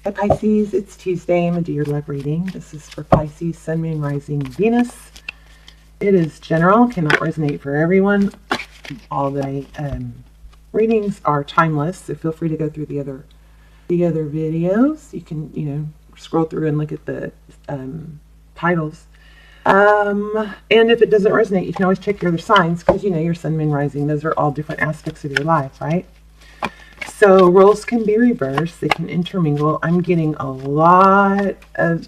Hi Pisces, it's Tuesday. I'm going to do your love reading. This is for Pisces, Sun, Moon, Rising, Venus. It is general, cannot resonate for everyone. All the readings are timeless, so feel free to go through the other videos. You can, scroll through and look at the titles. And if it doesn't resonate, you can always check your other signs because your Sun, Moon, Rising, those are all different aspects of your life, right? So roles can be reversed, they can intermingle. I'm getting a lot of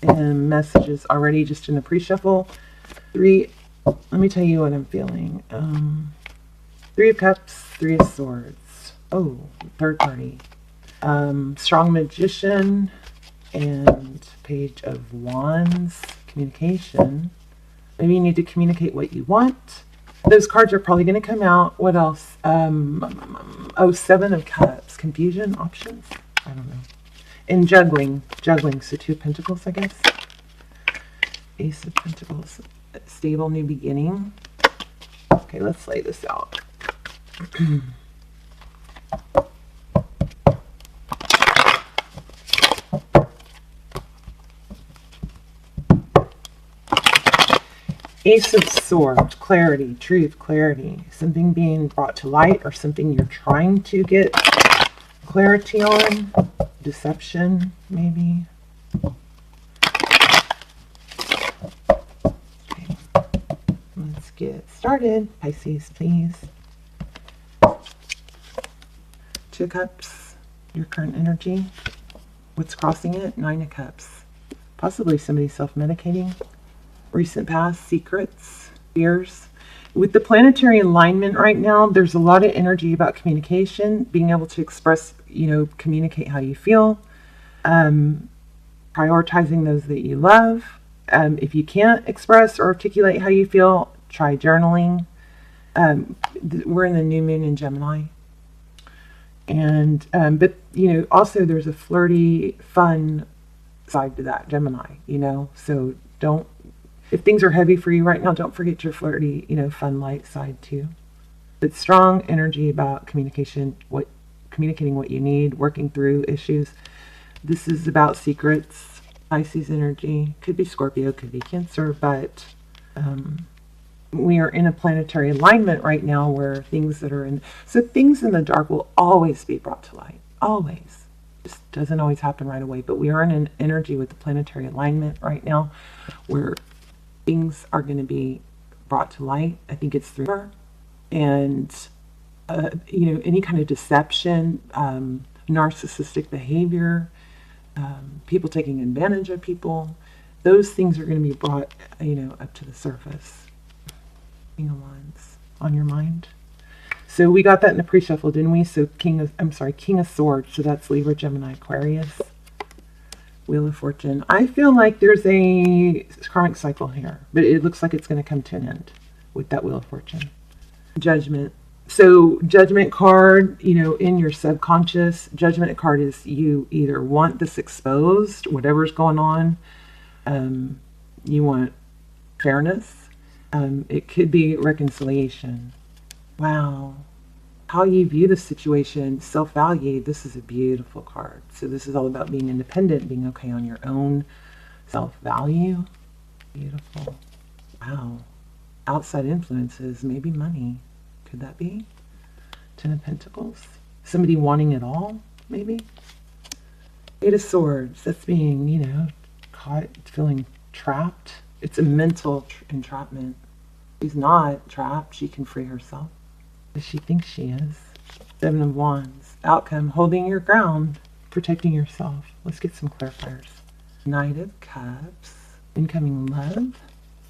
messages already just in the pre-shuffle. Let me tell you what I'm feeling. 3 of Cups, 3 of Swords. Oh, third party. Strong Magician and Page of Wands. Communication. Maybe you need to communicate what you want. Those cards are probably going to come out. What else? 7 of Cups. Confusion, options. I don't know. And juggling. So 2 of Pentacles, I guess. Ace of Pentacles. Stable new beginning. Okay, let's lay this out. Ace of Swords, clarity, truth, clarity. Something being brought to light or something you're trying to get clarity on. Deception, maybe. Okay. Let's get started. Pisces, please. 2 of Cups, your current energy. What's crossing it? 9 of Cups. Possibly somebody self-medicating. Recent past, secrets, fears. With the planetary alignment right now, there's a lot of energy about communication, being able to express, communicate how you feel, prioritizing those that you love. If you can't express or articulate how you feel, try journaling. We're in the new moon in Gemini. And, but, also there's a flirty, fun side to that, Gemini, so if things are heavy for you right now, don't forget your flirty, fun, light side too. But strong energy about communication, communicating what you need, working through issues. This is about secrets, Pisces energy. Could be Scorpio, could be Cancer, but we are in a planetary alignment right now where things in the dark will always be brought to light. Always. Just doesn't always happen right away, but we are in an energy with the planetary alignment right now where things are going to be brought to light. I think it's through her. And, any kind of deception, narcissistic behavior, people taking advantage of people, those things are going to be brought, up to the surface. King of Wands on your mind. So we got that in the pre-shuffle, didn't we? So King of Swords. So that's Libra, Gemini, Aquarius. Wheel of Fortune. I feel like there's a karmic cycle here, but it looks like it's going to come to an end with that Wheel of Fortune. Judgment. So Judgment card, in your subconscious, Judgment card is you either want this exposed, whatever's going on. You want fairness. It could be reconciliation. Wow. How you view the situation, self-value, this is a beautiful card. So this is all about being independent, being okay on your own, self-value. Beautiful. Wow. Outside influences, maybe money. Could that be? 10 of Pentacles. Somebody wanting it all, maybe? 8 of Swords. That's being, caught, feeling trapped. It's a mental entrapment. She's not trapped. She can free herself. She thinks she is. 7 of Wands. Outcome, holding your ground, protecting yourself. Let's get some clarifiers. Knight of Cups. Incoming love.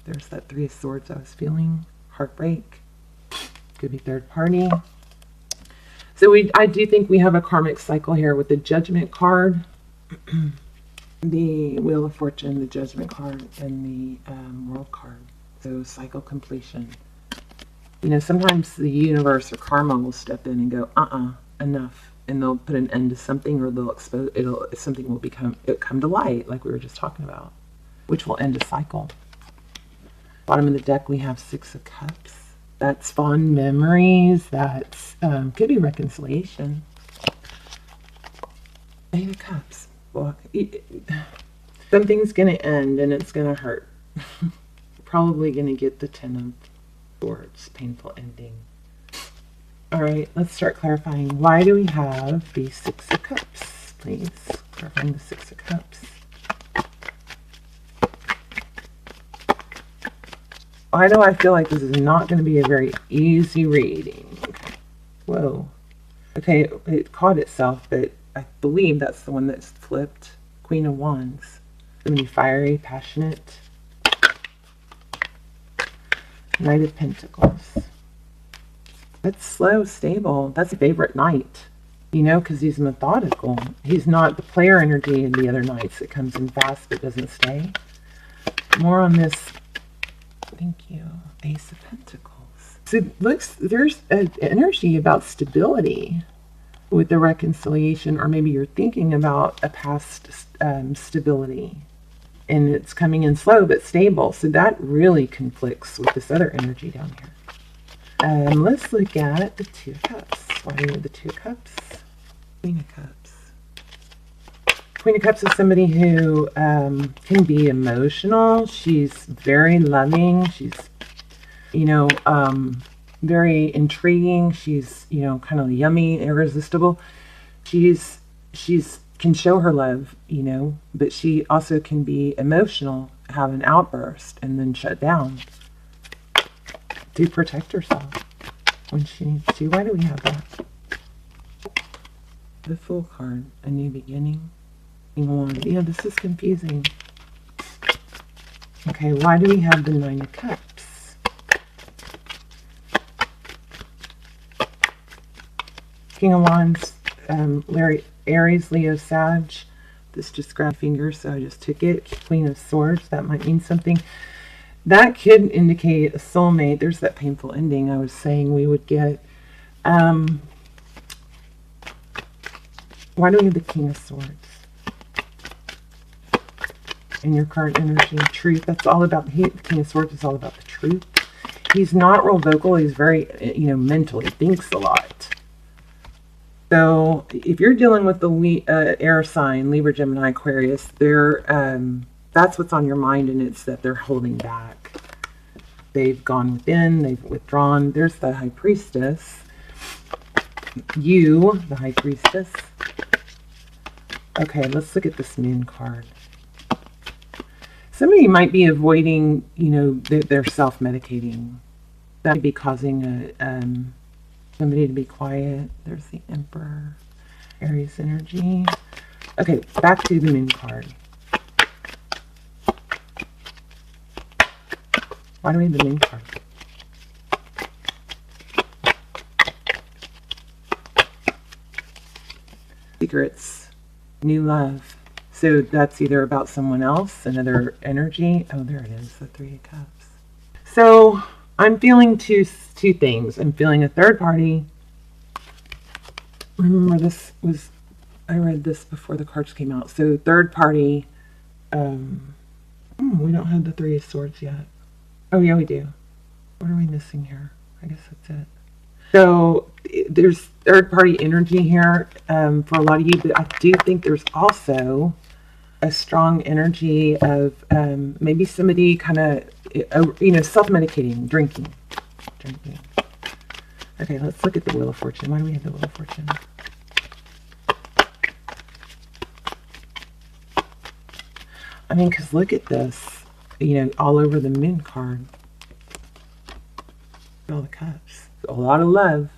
There's that 3 of Swords I was feeling. Heartbreak. Could be third party. So I do think we have a karmic cycle here with the Judgment card, the Wheel of Fortune, the Judgment card, and the World card. So cycle completion. Sometimes the universe or karma will step in and go, enough. And they'll put an end to something, or they'll expose, something will come to light, like we were just talking about, which will end a cycle. Bottom of the deck, we have 6 of Cups. That's fond memories. That's, could be reconciliation. Eight of Cups. Well, something's going to end and it's going to hurt. Probably going to get the Ten of Swords. Painful ending. All right, let's start clarifying. Why do we have the Six of Cups, please? Clarifying the Six of Cups. Why do I feel like this is not going to be a very easy reading? Whoa. Okay, it caught itself, but I believe that's the one that's flipped. Queen of Wands. It's going to be fiery, passionate. Knight of Pentacles. That's slow, stable. That's a favorite knight, you know, because he's methodical. He's not the player energy in the other knights that comes in fast but doesn't stay. More on this. Thank you. Ace of Pentacles. So it looks, there's an energy about stability with the reconciliation, or maybe you're thinking about a past stability. And it's coming in slow but stable. So that really conflicts with this other energy down here. Let's look at the Two of Cups. Why do we have the Two of Cups? Queen of Cups. Queen of Cups is somebody who can be emotional. She's very loving. She's, you know, very intriguing. She's, you know, kind of yummy, irresistible. She's can show her love, you know, but she also can be emotional, have an outburst, and then shut down to protect herself when she needs to. Why do we have that? The Fool card, a new beginning. Yeah, this is confusing. Okay, why do we have the Nine of Cups? King of Wands, Aries, Leo, Sag. This just grabbed fingers, so I just took it. Queen of Swords, that might mean something. That could indicate a soulmate. There's that painful ending I was saying we would get. Why do we have the King of Swords? In your current energy, truth. That's all about, the King of Swords is all about the truth. He's not real vocal. He's very, you know, mental. He thinks a lot. So if you're dealing with the air sign, Libra, Gemini, Aquarius, they're, that's what's on your mind, and it's that they're holding back. They've gone within, they've withdrawn. There's the High Priestess. You, the High Priestess. Okay, let's look at this Moon card. Somebody might be avoiding, you know, they're self-medicating. That could be causing somebody to be quiet. There's the Emperor, Aries energy. Okay, back to the Moon card. Why do we have the Moon card? Secrets, new love. So that's either about someone else, another energy. Oh, there it is, the Three of Cups. So I'm feeling two things. I'm feeling a third party. Remember, this was, I read this before the cards came out. So third party, we don't have the Three of Swords yet. Oh, yeah, we do. What are we missing here? I guess that's it. So there's third-party energy here for a lot of you, but I do think there's also a strong energy of maybe somebody kind of, you know, self-medicating, drinking. Okay, let's look at the Wheel of Fortune. Why do we have the Wheel of Fortune? I mean, because look at this. You know, all over the Moon card. All the cups. A lot of love,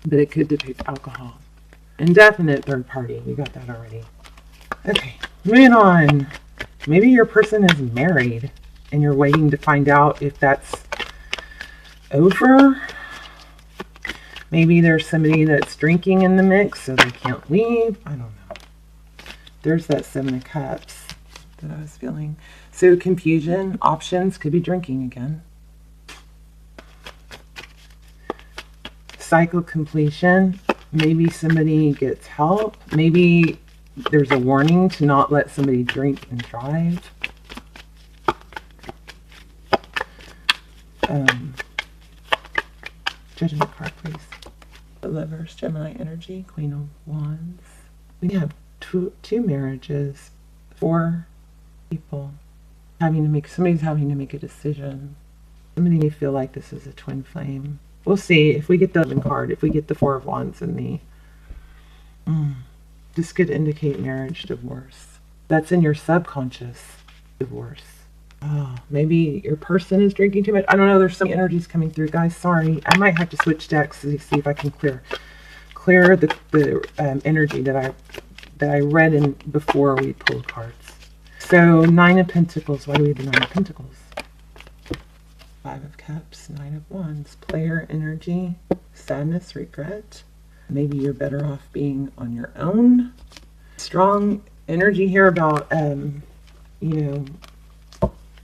but it could depict alcohol. Indefinite third party. We got that already. Okay, moving on. Maybe your person is married and you're waiting to find out if that's over. Maybe there's somebody that's drinking in the mix so they can't leave. I don't know. There's that Seven of Cups that I was feeling. So confusion, options, could be drinking again. Cycle completion, maybe somebody gets help. Maybe there's a warning to not let somebody drink and drive. Judgment card, please. The Lovers, Gemini energy, Queen of Wands. We have two marriages, 4 people somebody's having to make a decision. Somebody may feel like this is a twin flame. We'll see if we get the 11 card, if we get the 4 of Wands and the this could indicate marriage, divorce. That's in your subconscious, divorce. Oh, maybe your person is drinking too much. I don't know. There's some energies coming through, guys. Sorry, I might have to switch decks to see if I can clear the energy that I read in before we pulled cards. So 9 of Pentacles. Why do we have the 9 of Pentacles? 5 of Cups, 9 of Wands. Player energy, sadness, regret. Maybe you're better off being on your own. Strong energy here about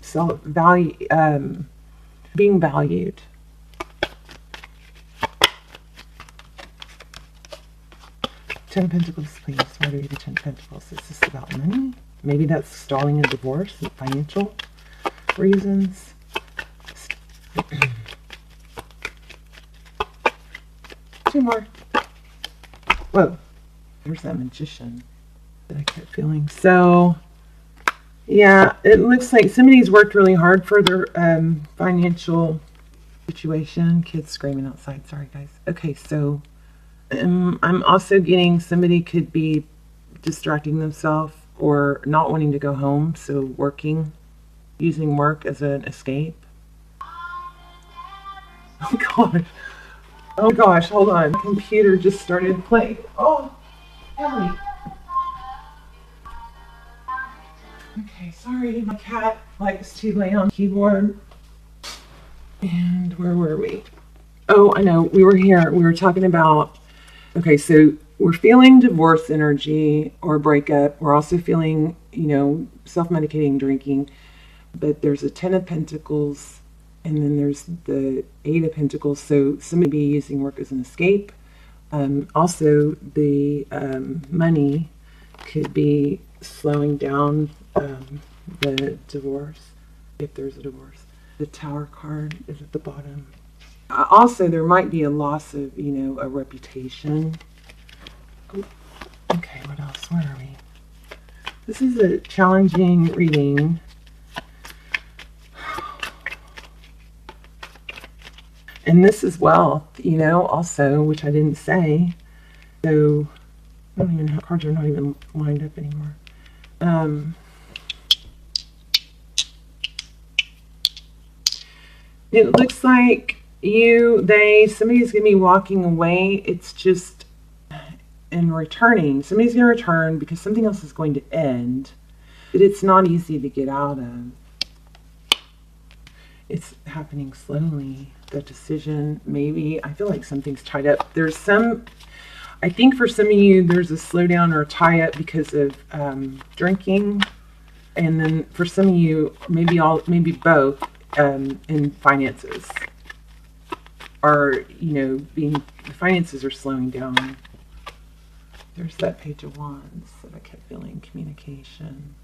self-value, being valued. Ten of Pentacles, please. Why do we have the 10 of Pentacles? Is this about money? Maybe that's stalling a divorce, financial reasons. 2 more. Whoa. There's that Magician that I kept feeling. So, yeah, it looks like somebody's worked really hard for their financial situation. Kids screaming outside. Sorry, guys. Okay, so I'm also getting somebody could be distracting themselves or not wanting to go home, so working, using work as an escape. Oh gosh. Oh gosh, hold on. Computer just started playing. Oh, Kelly. Okay, sorry. My cat likes to lay on keyboard. And where were we? Oh, I know. We were here. We were talking about, okay, so we're feeling divorce energy or breakup. We're also feeling, self-medicating, drinking. But there's a 10 of Pentacles. And then there's the 8 of Pentacles, so somebody be using work as an escape. Also, the money could be slowing down the divorce, if there's a divorce. The Tower card is at the bottom. Also, there might be a loss of, a reputation. Okay, what else? Where are we? This is a challenging reading. And this is wealth, also, which I didn't say. So, I don't even know, cards are not even lined up anymore. It looks like somebody's going to be walking away. It's just, and returning. Somebody's going to return because something else is going to end. But it's not easy to get out of. It's happening slowly. The decision, maybe. I feel like something's tied up. I think for some of you, there's a slowdown or a tie up because of drinking. And then for some of you, maybe both in finances. Or, the finances are slowing down. There's that Page of Wands that I kept feeling, communication.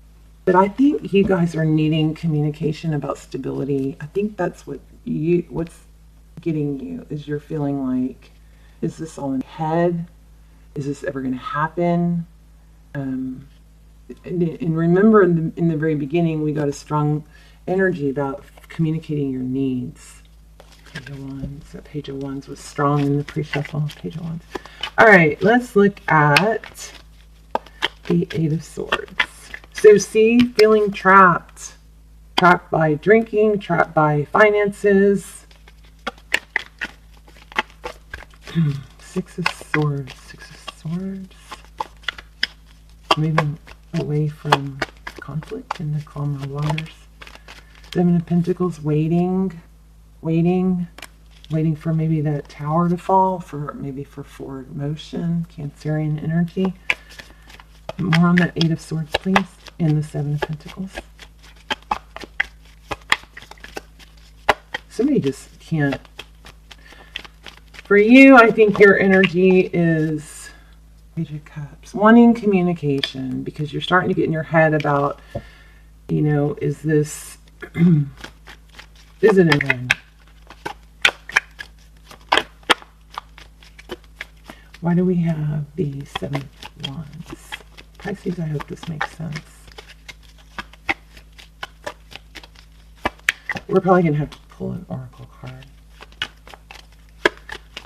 But I think you guys are needing communication about stability. I think that's what's getting you, is you're feeling like, is this all in the head? Is this ever going to happen? And remember in the very beginning, we got a strong energy about communicating your needs. Page of Wands. That Page of Wands was strong in the pre-shuffle. Page of Wands. All right, let's look at the 8 of Swords. So see, feeling trapped. Trapped by drinking, trapped by finances. 6 of Swords. 6 of Swords. Moving away from conflict in the calmer waters. 7 of Pentacles, waiting for maybe that tower to fall, for forward motion, Cancerian energy. More on that 8 of Swords, please, and the 7 of Pentacles. Somebody just can't. For you, I think your energy is Page of Cups, wanting communication, because you're starting to get in your head about, is this, is it a win? Why do we have the 7 of Wands? Pisces, I hope this makes sense. We're probably going to have to pull an oracle card.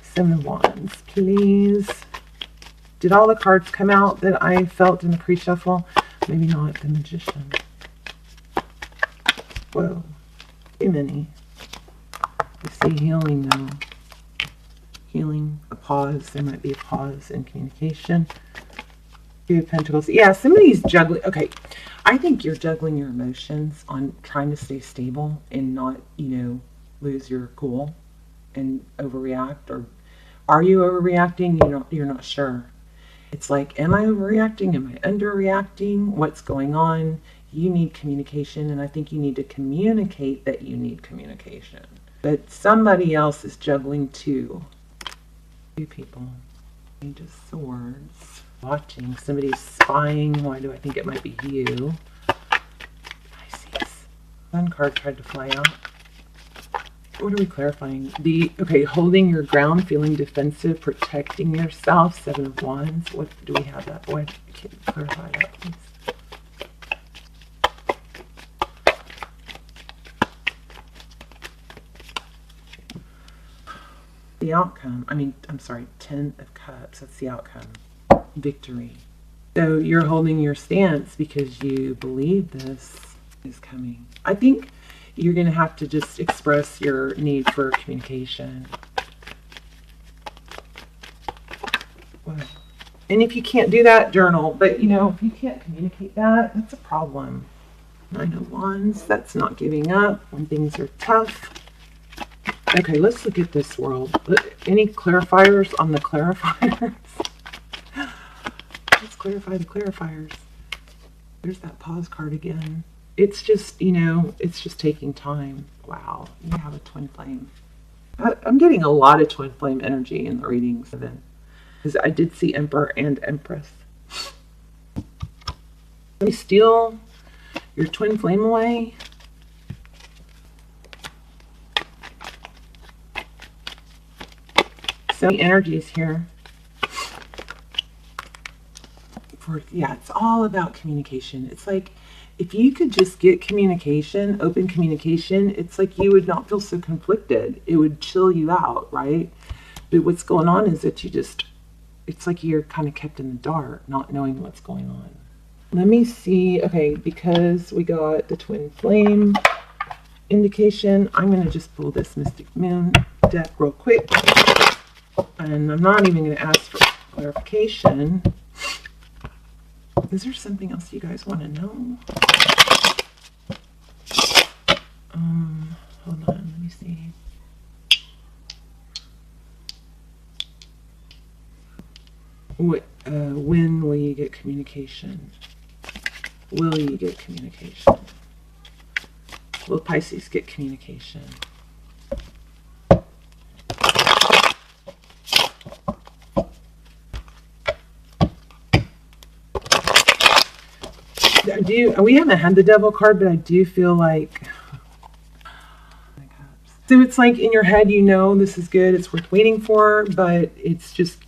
Seven of Wands, please. Did all the cards come out that I felt in the pre-shuffle? Maybe not. The Magician. Whoa. Too many. I see healing, though. Healing. A pause. There might be a pause in communication. Two of Pentacles. Yeah, somebody's juggling. Okay. I think you're juggling your emotions on trying to stay stable and not, lose your cool and overreact. Or are you overreacting? You're not sure. It's like, am I overreacting? Am I underreacting? What's going on? You need communication, and I think you need to communicate that you need communication. But somebody else is juggling too. Two people. Page of Swords. Watching. Somebody's spying. Why do I think it might be you? Pisces. Sun card tried to fly out. What are we clarifying? Okay, holding your ground, feeling defensive, protecting yourself. Seven of Wands. What do we have that? What? Can you clarify that, please? The outcome. I'm sorry, Ten of Cups. That's the outcome. Victory. So you're holding your stance because you believe this is coming. I think you're going to have to just express your need for communication. Wow. And if you can't do that, journal. But, if you can't communicate that, that's a problem. Nine of Wands. That's not giving up when things are tough. Okay, let's look at this world. Any clarifiers on the clarifiers? Let's clarify the clarifiers. There's that pause card again. It's just, it's just taking time. Wow, you have a twin flame. I'm getting a lot of twin flame energy in the readings then. Because I did see Emperor and Empress. Let me steal your twin flame away. So many energies here. It's all about communication. It's like, if you could just get communication, open communication, it's like you would not feel so conflicted. It would chill you out, right? But what's going on is that it's like you're kind of kept in the dark, not knowing what's going on. Let me see. Okay, because we got the twin flame indication, I'm going to just pull this Mystic Moon deck real quick. And I'm not even going to ask for clarification. Is there something else you guys want to know? Hold on, let me see. When will you get communication? Will you get communication? Will Pisces get communication? We haven't had the Devil card, but I do feel like, so it's like in your head, this is good, it's worth waiting for, but it's just,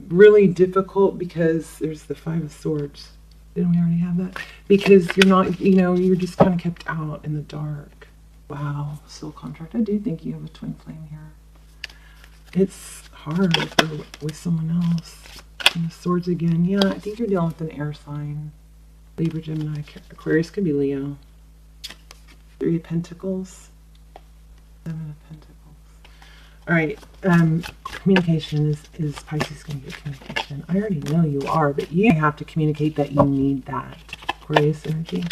really difficult because there's the Five of Swords. Didn't we already have that? Because you're not, you're just kind of kept out in the dark. Wow, soul contract. I do think you have a twin flame here. It's hard with someone else. And the Swords again. Yeah, I think you're dealing with an air sign. Libra, Gemini, Aquarius, could be Leo. Three of Pentacles. Seven of Pentacles. All right. Communication is Pisces going to get communication. I already know you are, but you have to communicate that you need that. Aquarius energy.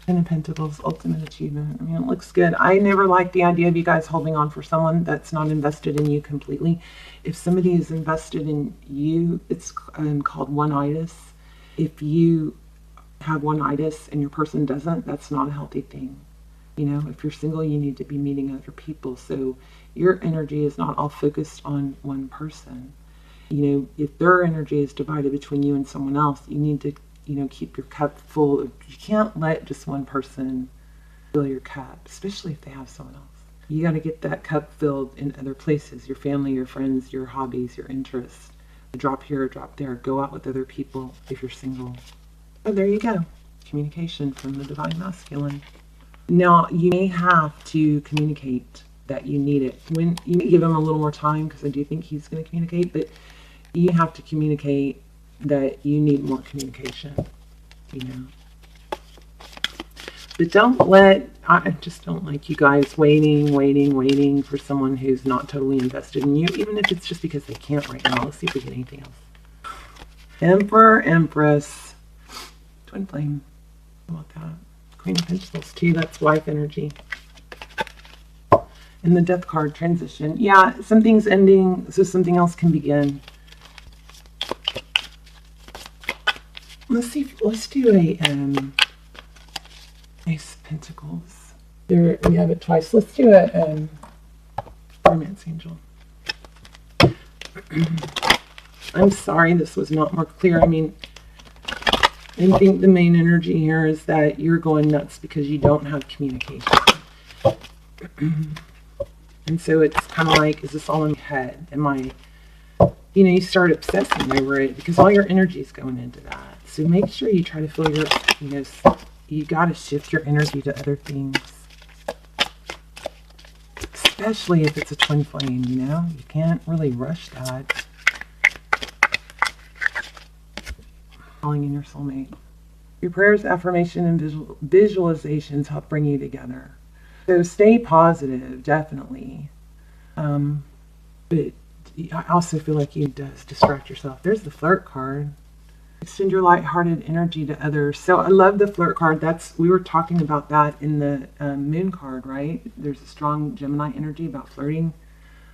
Ten of Pentacles, ultimate achievement. It looks good. I never liked the idea of you guys holding on for someone that's not invested in you completely. If somebody is invested in you, it's called one-itis. If you have one-itis and your person doesn't, that's not a healthy thing. If you're single, you need to be meeting other people. So your energy is not all focused on one person. If their energy is divided between you and someone else, you need to keep your cup full. You can't let just one person fill your cup, especially if they have someone else. You got to get that cup filled in other places, your family, your friends, your hobbies, your interests. Drop here, drop there. Go out with other people if you're single. Oh, there you go. Communication from the Divine Masculine. Now, you may have to communicate that you need it. When you may give him a little more time, because I do think he's going to communicate, but you have to communicate that you need more communication, you know. But I just don't like you guys waiting for someone who's not totally invested in you, even if it's just because they can't right now. Let's see if we get anything else. Emperor, Empress, Twin Flame. How about that? Queen of Pentacles too, that's wife energy. And the Death card, transition. Yeah, something's ending, so something else can begin. Let's do a Ace of Pentacles. There, we have it twice. Let's do a Romance Angel. I'm sorry this was not more clear. I mean, I think the main energy here is that you're going nuts because you don't have communication. And so it's kind of like, is this all in your head? Am I, you know, you start obsessing over it because all your energy is going into that. So make sure you try to fill your, you know, you got to shift your energy to other things. Especially if it's a twin flame, you know? You can't really rush that. Calling in your soulmate. Your prayers, affirmation, and visualizations help bring you together. So stay positive, definitely. But I also feel like you distract yourself. There's the flirt card. Extend your lighthearted energy to others. So I love the flirt card. We were talking about that in the moon card, right? There's a strong Gemini energy about flirting.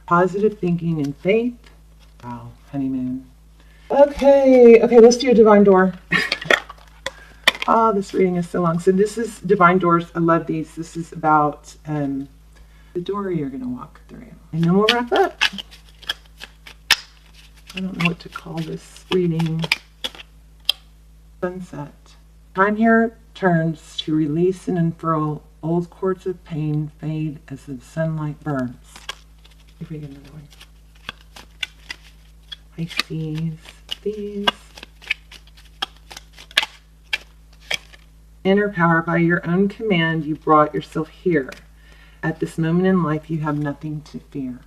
Positive thinking and faith. Wow, honeymoon. Okay, let's do a divine door. Oh, this reading is so long. So this is divine doors. I love these. This is about the door you're going to walk through. And then we'll wrap up. I don't know what to call this reading. Sunset. Time here turns to release and unfurl. Old cords of pain fade as the sunlight burns. If we get another one. Pisces. These. Inner power. By your own command, you brought yourself here. At this moment in life, you have nothing to fear.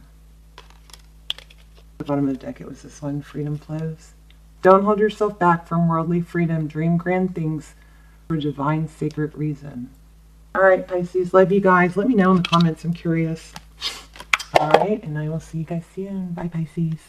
At the bottom of the deck, it was this one, freedom flows. Don't hold yourself back from worldly freedom. Dream grand things for divine sacred reason. All right, Pisces, love you guys. Let me know in the comments. I'm curious. All right, and I will see you guys soon. Bye, Pisces.